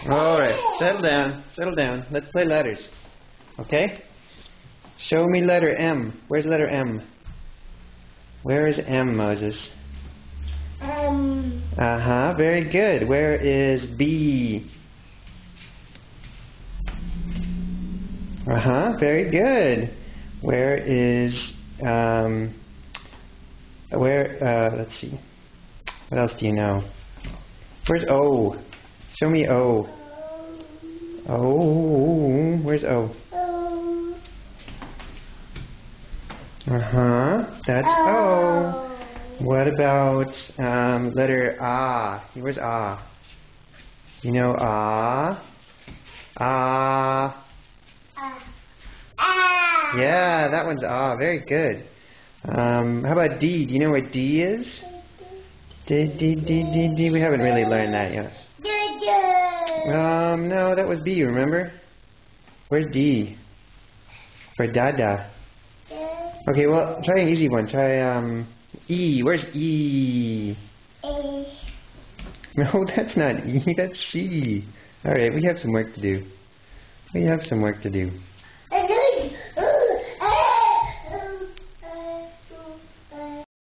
Alright, settle down, settle down. Let's play letters. Okay? Show me letter M. Where's letter M? Where is M, Moses? Uh-huh, very good. Where is B? Uh-huh, very good. Where is, let's see. What else do you know? Where's O? Show me O. O, where's O? Uh-huh, that's O. What about letter A? Where's A? You know A? A. Yeah, that one's A. Very good. How about D? Do you know where D is? D. We haven't really learned that yet. No, that was B, remember? Where's D? For Dada. Okay, well, try an easy one. Try, E. Where's E? No, that's not E. That's C. Alright, we have some work to do.